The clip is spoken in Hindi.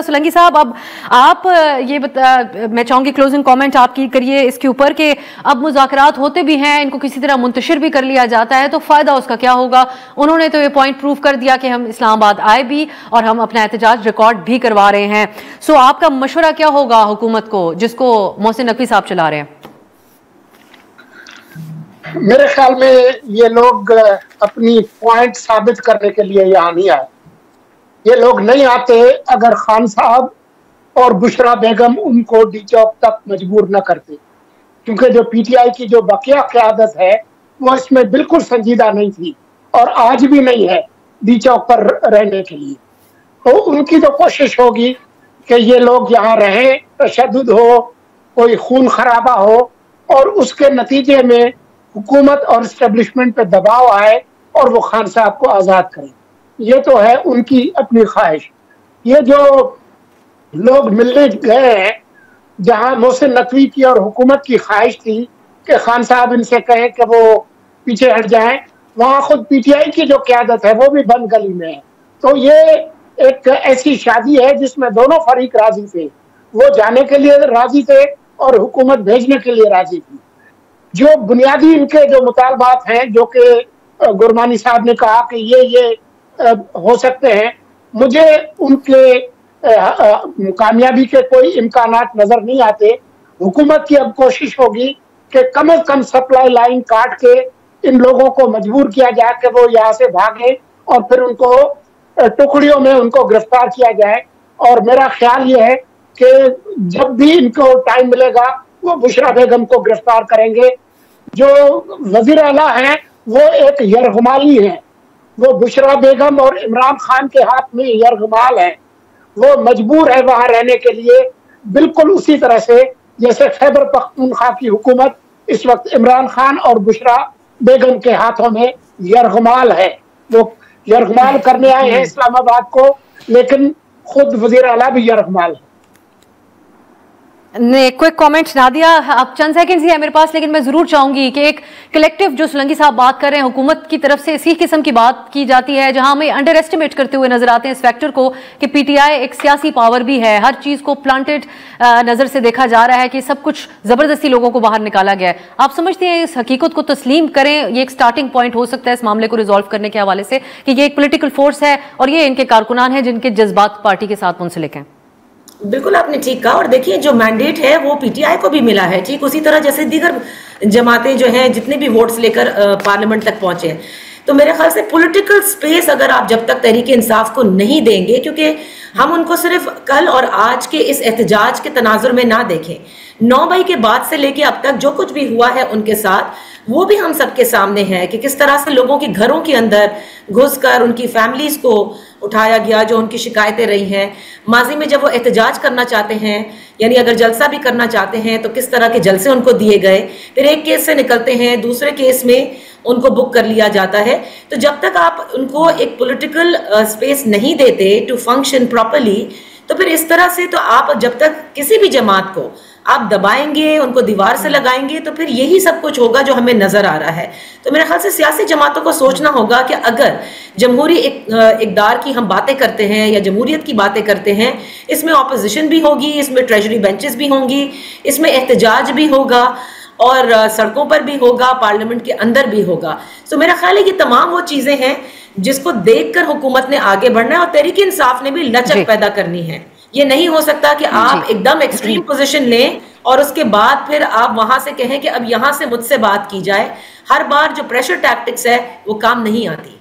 सोलंकी साहब, अब आप ये मैं चाहूंगी क्लोजिंग कमेंट आपकी करिए इसके ऊपर कि अब मुज़ाकरात होते भी हैं, इनको किसी तरह मुंतशिर भी कर लिया जाता है तो फायदा उसका क्या होगा। उन्होंने तो ये पॉइंट प्रूव कर दिया कि हम इस्लामाबाद आए भी और हम अपना एहतजाज रिकॉर्ड भी करवा रहे हैं। सो आपका मशवरा क्या होगा हुकूमत को जिसको मोहसिन नकवी साहब चला रहे हैं? मेरे ख्याल में ये लोग अपनी पॉइंट साबित करने के लिए यहाँ नहीं आए। ये लोग नहीं आते अगर खान साहब और बुशरा बेगम उनको डी चौक तक मजबूर न करते, क्योंकि जो पीटीआई की जो बकिया क़यादत है वो इसमें बिल्कुल संजीदा नहीं थी और आज भी नहीं है डी चौक पर रहने के लिए। तो उनकी तो कोशिश होगी कि ये लोग यहाँ रहें, तशद्दुद हो, कोई खून खराबा हो और उसके नतीजे में हुकूमत और इस्टेब्लिशमेंट पे दबाव आए और वो खान साहब को आज़ाद करें। ये तो है उनकी अपनी ख्वाहिश। ये जो लोग मिलने गए हैं, जहां मोहसिन नकवी की और हुकूमत की ख्वाहिश थी कि खान साहब इनसे कहें कि वो पीछे हट जाएं, वहां खुद पीटीआई की जो क़यादत है वो भी बंद गली में है। तो ये एक ऐसी शादी है जिसमें दोनों फरीक राजी थे, वो जाने के लिए राजी थे और हुकूमत भेजने के लिए राजी थी। जो बुनियादी इनके जो मुतालबात हैं, जो कि गुरमानी साहब ने कहा कि ये हो सकते हैं, मुझे उनके कामयाबी के कोई इम्कानात नजर नहीं आते। हुकूमत की अब कोशिश होगी कि कम से कम सप्लाई लाइन काट के इन लोगों को मजबूर किया जाए कि वो यहाँ से भागे और फिर उनको टुकड़ियों में उनको गिरफ्तार किया जाए। और मेरा ख्याल ये है कि जब भी इनको टाइम मिलेगा वो बुशरा बेगम को गिरफ्तार करेंगे। जो वजीर आला है वो एक यरगमाली है, वो बुशरा बेगम और इमरान खान के हाथ में यरगमाल है। वो मजबूर है वहां रहने के लिए, बिल्कुल उसी तरह से जैसे खैबर पख्तूनख्वा की हुकूमत इस वक्त इमरान खान और बुशरा बेगम के हाथों में यरगमाल है। वो यरगमाल करने आए हैं इस्लामाबाद को, लेकिन खुद वजीर आला भी यरगमाल है। क्विक कमेंट नादिया, अब चंद सेकंड्स ही है मेरे पास, लेकिन मैं जरूर चाहूंगी कि एक कलेक्टिव जो सोलंकी साहब बात कर रहे हैं, हुकूमत की तरफ से इसी किस्म की बात की जाती है जहां हमें अंडर एस्टिमेट करते हुए नजर आते हैं इस फैक्टर को कि पीटीआई एक सियासी पावर भी है, हर चीज को प्लांटेड नजर से देखा जा रहा है कि सब कुछ जबरदस्ती लोगों को बाहर निकाला गया है। आप समझते हैं इस हकीकत को तस्लीम करें, ये एक स्टार्टिंग पॉइंट हो सकता है इस मामले को रिजॉल्व करने के हवाले से कि ये एक पोलिटिकल फोर्स है और ये इनके कारकुनान है जिनके जज्बात पार्टी के साथ मुंसलिक हैं? बिल्कुल आपने ठीक कहा। और देखिए जो मैंडेट है वो पीटीआई को भी मिला है, ठीक उसी तरह जैसे दीगर जमातें जो हैं जितने भी वोट्स लेकर पार्लियामेंट तक पहुंचे हैं। तो मेरे ख्याल से पॉलिटिकल स्पेस अगर आप जब तक तहरीक इंसाफ को नहीं देंगे, क्योंकि हम उनको सिर्फ कल और आज के इस एहतजाज के तनाजुर में ना देखें, 9 मई के बाद से लेके अब तक जो कुछ भी हुआ है उनके साथ, वो भी हम सबके सामने है कि किस तरह से लोगों के घरों के अंदर घुसकर उनकी फैमिलीज को उठाया गया, जो उनकी शिकायतें रही हैं। माजी में जब वो एहतजाज करना चाहते हैं, यानी अगर जलसा भी करना चाहते हैं, तो किस तरह के जलसे उनको दिए गए, फिर एक केस से निकलते हैं दूसरे केस में उनको बुक कर लिया जाता है। तो जब तक आप उनको एक पॉलिटिकल स्पेस नहीं देते टू फंक्शन प्रॉपरली, तो फिर इस तरह से तो आप जब तक किसी भी जमात को आप दबाएंगे, उनको दीवार से लगाएंगे, तो फिर यही सब कुछ होगा जो हमें नजर आ रहा है। तो मेरे ख्याल से सियासी जमातों को सोचना होगा कि अगर जमहूरी इक़दार की हम बातें करते हैं या जमहूरियत की बातें करते हैं, इसमें ऑपोजिशन भी होगी, इसमें ट्रेजरी बेंचेस भी होंगी, इसमें एहतजाज भी होगा और सड़कों पर भी होगा, पार्लियामेंट के अंदर भी होगा। तो मेरा ख्याल है कि तमाम वो चीजें हैं जिसको देखकर हुकूमत ने आगे बढ़ना है और तहरीक इंसाफ ने भी लचक पैदा करनी है। ये नहीं हो सकता कि आप एकदम एक्सट्रीम पोजीशन लें और उसके बाद फिर आप वहां से कहें कि अब यहां से मुझसे बात की जाए। हर बार जो प्रेशर टैक्टिक्स है वो काम नहीं आती।